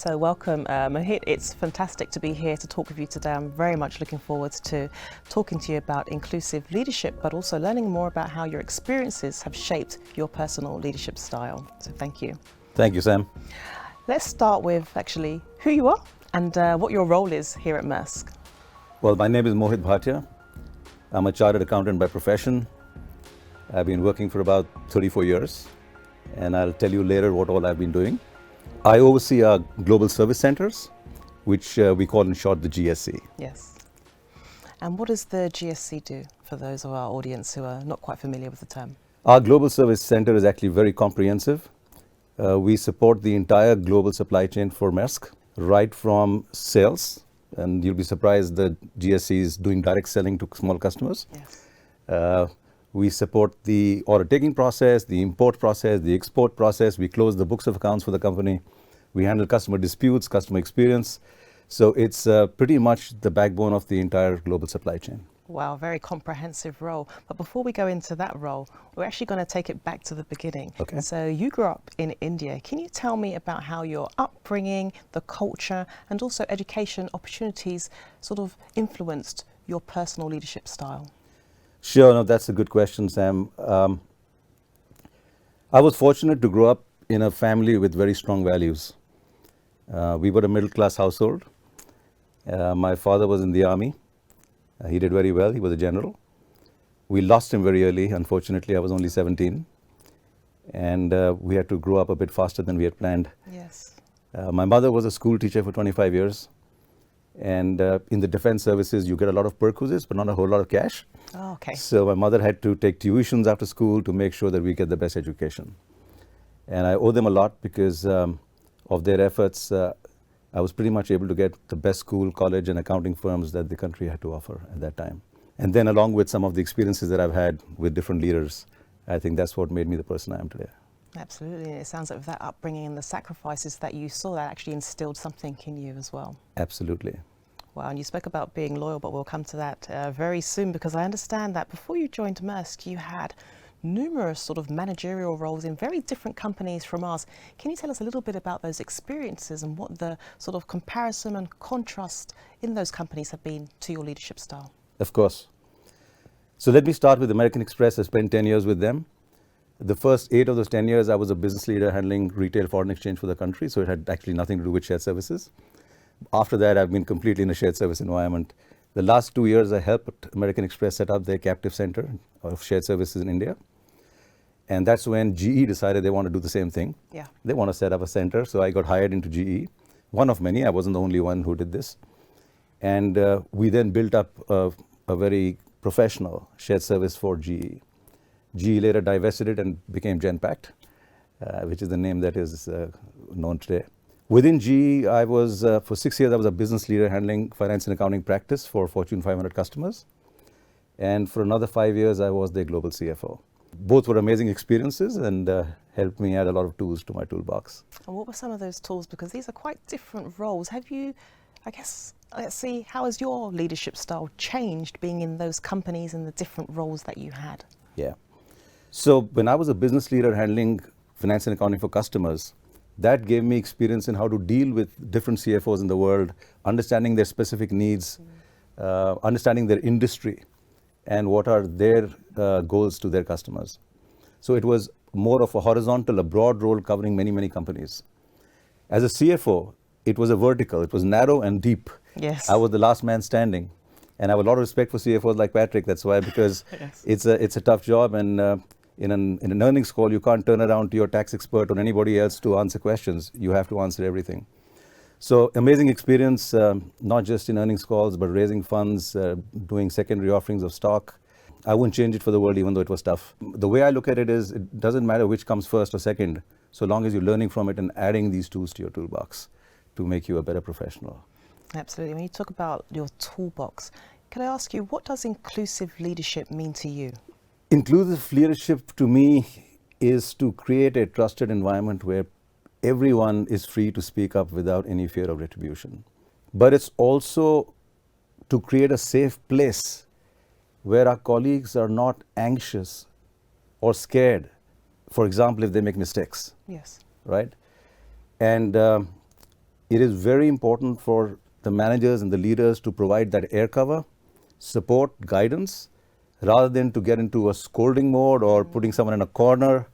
So welcome, Mohit. It's fantastic to be here to talk with you today. I'm very much looking forward to talking to you about inclusive leadership, but also learning more about how your experiences have shaped your personal leadership style. So thank you. Thank you, Sam. Let's start with actually who you are and what your role is here at Maersk. Well, my name is Mohit Bhatia. I'm a chartered accountant by profession. I've been working for about 34 years, and I'll tell you later what all I've been doing. I oversee our global service centers, which we call in short the GSC. Yes. And what does the GSC do for those of our audience who are not quite familiar with the term? Our global service center is actually very comprehensive. We support the entire global supply chain for Maersk, right from sales, and you'll be surprised the GSC is doing direct selling to small customers. Yes. We support the order taking process, the import process, the export process. We close the books of accounts for the company. We handle customer disputes, customer experience. So it's pretty much the backbone of the entire global supply chain. Wow, very comprehensive role. But before we go into that role, we're actually going to take it back to the beginning. Okay. So you grew up in India. Can you tell me about how your upbringing, the culture, and also education opportunities sort of influenced your personal leadership style? Sure, no, that's a good question, Sam. I was fortunate to grow up in a family with very strong values. We were a middle-class household. My father was in the army. He did very well. He was a general. We lost him very early. Unfortunately, I was only 17. And we had to grow up a bit faster than we had planned. Yes. My mother was a school teacher for 25 years. And in the defense services, you get a lot of perquisites, but not a whole lot of cash. Oh, okay. So my mother had to take tuitions after school to make sure that we get the best education. And I owe them a lot because of their efforts. I was pretty much able to get the best school, college, and accounting firms that the country had to offer at that time. And then along with some of the experiences that I've had with different leaders, I think that's what made me the person I am today. Absolutely. It sounds like that upbringing and the sacrifices that you saw, that actually instilled something in you as well. Absolutely. Wow, and you spoke about being loyal, but we'll come to that very soon, because I understand that before you joined Maersk, you had numerous sort of managerial roles in very different companies from ours. Can you tell us a little bit about those experiences and what the sort of comparison and contrast in those companies have been to your leadership style? Of course. So let me start with American Express. I spent 10 years with them. The first 8 of those 10 years, I was a business leader handling retail foreign exchange for the country, so it had actually nothing to do with shared services. After that, I've been completely in a shared service environment. The last 2 years, I helped American Express set up their captive center of shared services in India. And that's when GE decided they want to do the same thing. Yeah. They want to set up a center, so I got hired into GE. One of many, I wasn't the only one who did this. And we then built up a very professional shared service for GE. GE later divested it and became Genpact, which is the name that is known today. Within GE, I was, for 6 years, I was a business leader handling finance and accounting practice for Fortune 500 customers. And for another 5 years, I was their global CFO. Both were amazing experiences and helped me add a lot of tools to my toolbox. And what were some of those tools? Because these are quite different roles. Have you, I guess, let's see, how has your leadership style changed being in those companies and the different roles that you had? Yeah. So when I was a business leader handling finance and accounting for customers, that gave me experience in how to deal with different CFOs in the world, understanding their specific needs, understanding their industry, and what are their goals to their customers. So it was more of a horizontal, a broad role covering many, many companies. As a CFO, it was a vertical. It was narrow and deep. Yes. I was the last man standing. And I have a lot of respect for CFOs like Patrick. That's why, because Yes. it's a tough job. And in an earnings call, you can't turn around to your tax expert or anybody else to answer questions. You have to answer everything. So amazing experience, not just in earnings calls, but raising funds, doing secondary offerings of stock. I wouldn't change it for the world, even though it was tough. The way I look at it is, it doesn't matter which comes first or second, so long as you're learning from it and adding these tools to your toolbox to make you a better professional. Absolutely. When you talk about your toolbox, can I ask you, what does inclusive leadership mean to you? Inclusive leadership to me is to create a trusted environment where everyone is free to speak up without any fear of retribution. But it's also to create a safe place where our colleagues are not anxious or scared, for example, if they make mistakes. Yes. Right? And It is very important for the managers and the leaders to provide that air cover, support, guidance, rather than to get into a scolding mode or putting someone in a corner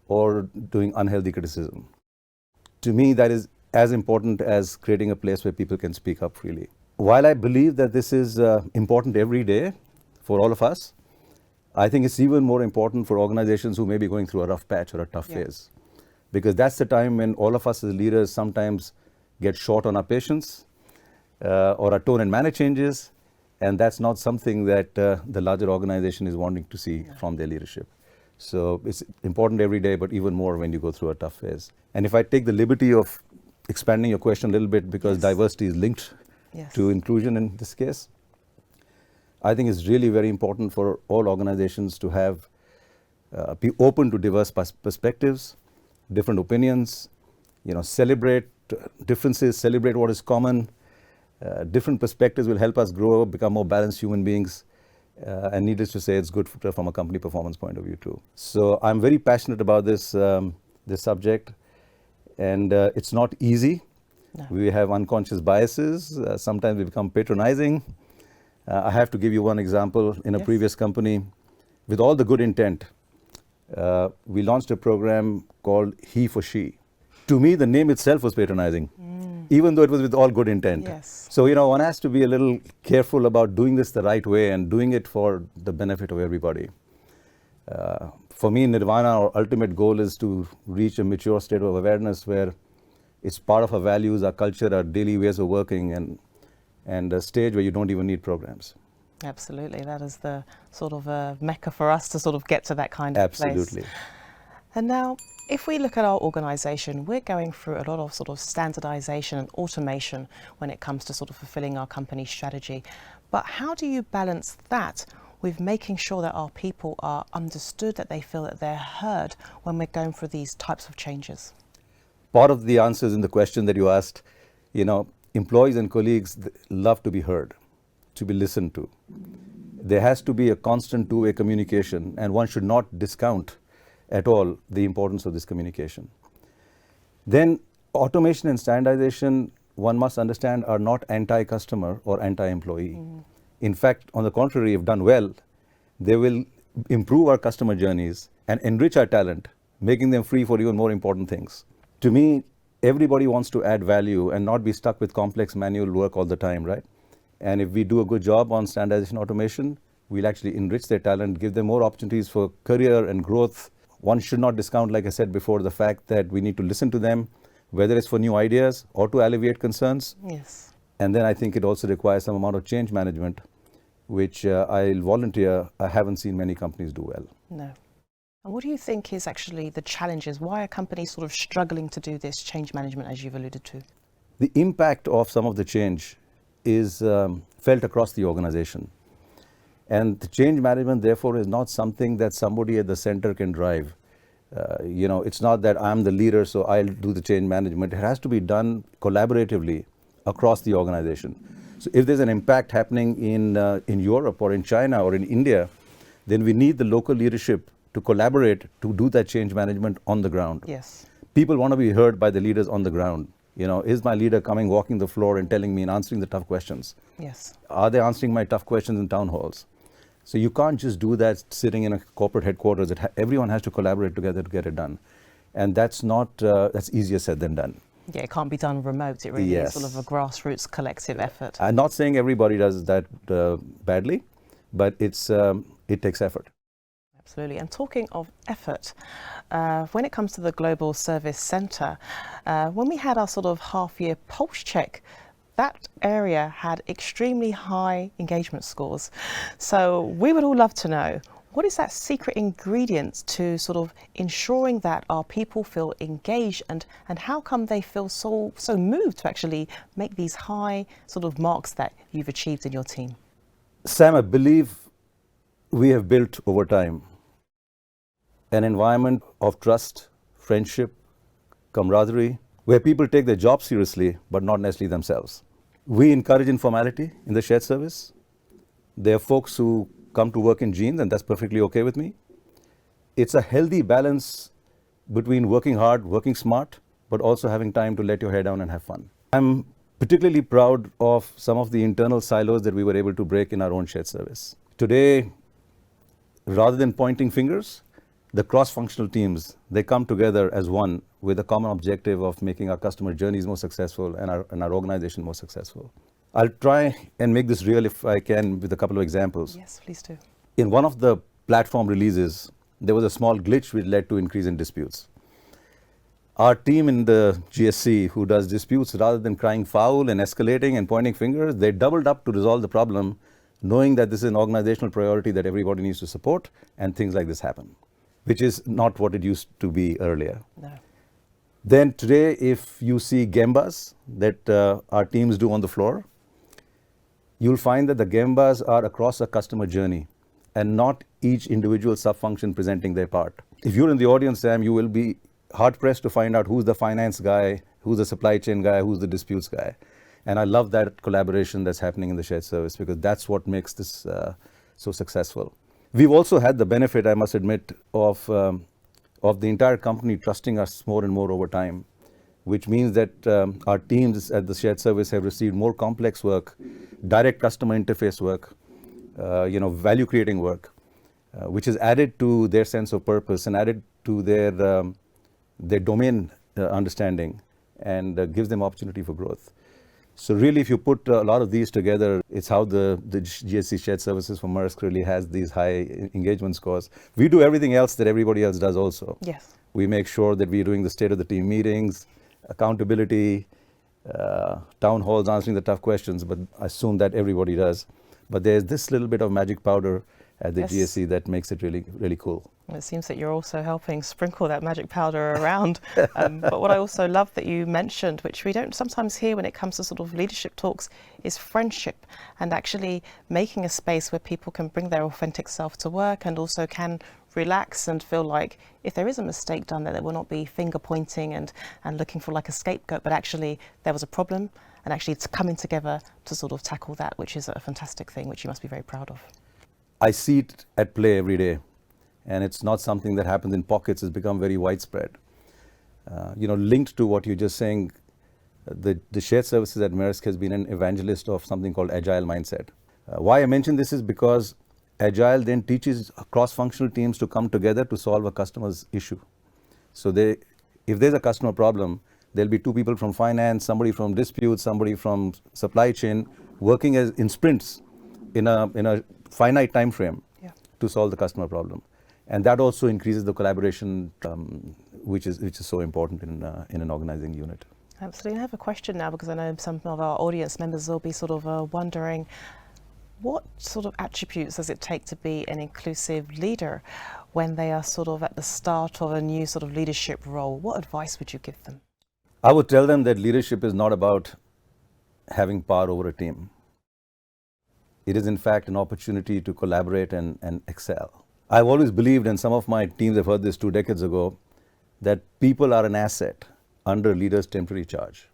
or doing unhealthy criticism. To me, that is as important as creating a place where people can speak up freely. While I believe that this is important every day for all of us, I think it's even more important for organizations who may be going through a rough patch or a tough phase. Because that's the time when all of us as leaders sometimes get short on our patience or our tone and manner changes, and that's not something that the larger organization is wanting to see from their leadership. So it's important every day, but even more when you go through a tough phase. And if I take the liberty of expanding your question a little bit, because diversity is linked to inclusion in this case, I think it's really very important for all organizations to have be open to diverse perspectives, different opinions, celebrate differences, celebrate what is common. Different perspectives will help us grow, become more balanced human beings. And needless to say, it's good from a company performance point of view too. So I'm very passionate about this subject, and it's not easy. No. We have unconscious biases. Sometimes we become patronizing. I have to give you one example. In a previous company, with all the good intent, we launched a program called He for She. To me, the name itself was patronizing, even though it was with all good intent. So, one has to be a little careful about doing this the right way and doing it for the benefit of everybody. For me, Nirvana, our ultimate goal is to reach a mature state of awareness where it's part of our values, our culture, our daily ways of working, and a stage where you don't even need programs. Absolutely. That is the sort of mecca for us to sort of get to that kind of place. Absolutely. And now, if we look at our organization, we're going through a lot of sort of standardization and automation when it comes to sort of fulfilling our company strategy. But how do you balance that with making sure that our people are understood, that they feel that they're heard when we're going through these types of changes? Part of the answers in the question that you asked, employees and colleagues love to be heard, to be listened to. There has to be a constant two-way communication, and one should not discount at all the importance of this communication. Then automation and standardization, one must understand, are not anti-customer or anti-employee. In fact, on the contrary, if done well, they will improve our customer journeys and enrich our talent, making them free for even more important things. To me, everybody wants to add value and not be stuck with complex manual work all the time, right? And if we do a good job on standardization automation, we'll actually enrich their talent, give them more opportunities for career and growth. One should not discount, like I said before, the fact that we need to listen to them, whether it's for new ideas or to alleviate concerns. Yes. And then I think it also requires some amount of change management, which I'll volunteer. I haven't seen many companies do well. No. And what do you think is actually the challenges? Why are companies sort of struggling to do this change management, as you've alluded to? The impact of some of the change is felt across the organization. And the change management, therefore, is not something that somebody at the center can drive. It's not that I'm the leader, so I'll do the change management. It has to be done collaboratively across the organization. So if there's an impact happening in Europe or in China or in India, then we need the local leadership to collaborate to do that change management on the ground. Yes. People want to be heard by the leaders on the ground. Is my leader coming, walking the floor and telling me and answering the tough questions? Yes. Are they answering my tough questions in town halls? So you can't just do that sitting in a corporate headquarters. Everyone has to collaborate together to get it done. And that's easier said than done. Yeah, it can't be done remote. It really is sort of a grassroots collective effort. I'm not saying everybody does that badly, but it takes effort. Absolutely. And talking of effort, when it comes to the Global Service Centre, when we had our sort of half-year pulse check, that area had extremely high engagement scores. So we would all love to know, what is that secret ingredient to sort of ensuring that our people feel engaged, and how come they feel so moved to actually make these high sort of marks that you've achieved in your team? Sam, I believe we have built over time an environment of trust, friendship, camaraderie, where people take their job seriously, but not necessarily themselves. We encourage informality in the shared service. There are folks who come to work in jeans, and that's perfectly okay with me. It's a healthy balance between working hard, working smart, but also having time to let your hair down and have fun. I'm particularly proud of some of the internal silos that we were able to break in our own shared service. Today, rather than pointing fingers, the cross-functional teams, they come together as one with a common objective of making our customer journeys more successful and our organization more successful. I'll try and make this real if I can with a couple of examples. Yes, please do. In one of the platform releases, there was a small glitch which led to increase in disputes. Our team in the GSC who does disputes, rather than crying foul and escalating and pointing fingers, they doubled up to resolve the problem, knowing that this is an organizational priority that everybody needs to support, and things like this happen, which is not what it used to be earlier. No. Then today, if you see Gembas that our teams do on the floor, you'll find that the Gembas are across a customer journey and not each individual sub-function presenting their part. If you're in the audience, Sam, you will be hard-pressed to find out who's the finance guy, who's the supply chain guy, who's the disputes guy. And I love that collaboration that's happening in the shared service, because that's what makes this so successful. We've also had the benefit, I must admit, of the entire company trusting us more and more over time, which means that our teams at the shared service have received more complex work, direct customer interface work, value creating work, which is added to their sense of purpose and added to their domain understanding, and gives them opportunity for growth. So really, if you put a lot of these together, it's how the GSC shared services for Maersk really has these high engagement scores. We do everything else that everybody else does also. Yes. We make sure that we're doing the state of the team meetings, accountability, town halls, answering the tough questions, but I assume that everybody does. But there's this little bit of magic powder at the GSC that makes it really, really cool. It seems that you're also helping sprinkle that magic powder around. But what I also love that you mentioned, which we don't sometimes hear when it comes to sort of leadership talks, is friendship, and actually making a space where people can bring their authentic self to work and also can relax and feel like if there is a mistake done, that there will not be finger pointing and looking for like a scapegoat, but actually there was a problem, and actually it's coming together to sort of tackle that, which is a fantastic thing, which you must be very proud of. I see it at play every day, and it's not something that happens in pockets. It's become very widespread. Linked to what you're just saying, the shared services at Maersk has been an evangelist of something called Agile mindset. Why I mention this is because Agile then teaches cross-functional teams to come together to solve a customer's issue. So if there's a customer problem, there'll be two people from finance, somebody from disputes, somebody from supply chain, working in sprints in a finite time frame to solve the customer problem. And that also increases the collaboration, which is so important in an organizing unit. Absolutely. I have a question now, because I know some of our audience members will be sort of wondering, what sort of attributes does it take to be an inclusive leader when they are sort of at the start of a new sort of leadership role? What advice would you give them? I would tell them that leadership is not about having power over a team. It is in fact an opportunity to collaborate and excel. I've always believed, and some of my teams have heard this 2 decades ago, that people are an asset under leaders' temporary charge.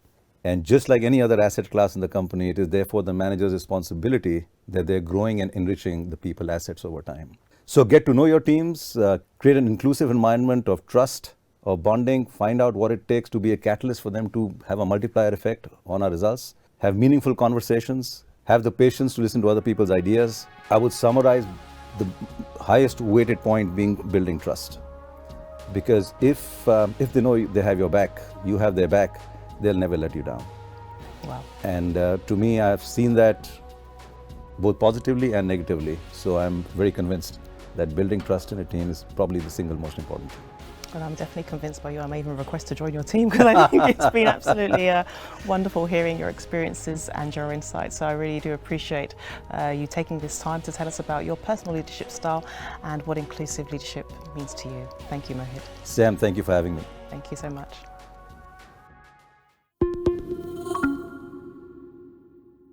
And just like any other asset class in the company, it is therefore the manager's responsibility that they're growing and enriching the people assets over time. So get to know your teams, create an inclusive environment of trust, of bonding, find out what it takes to be a catalyst for them to have a multiplier effect on our results, have meaningful conversations, have the patience to listen to other people's ideas. I would summarize the highest weighted point being building trust. Because if they know they have your back, you have their back, they'll never let you down. Wow. And to me, I've seen that both positively and negatively. So I'm very convinced that building trust in a team is probably the single most important thing. Well, I'm definitely convinced by you. I may even request to join your team, because I think it's been absolutely wonderful hearing your experiences and your insights. So I really do appreciate you taking this time to tell us about your personal leadership style and what inclusive leadership means to you. Thank you, Mohit. Sam, thank you for having me. Thank you so much.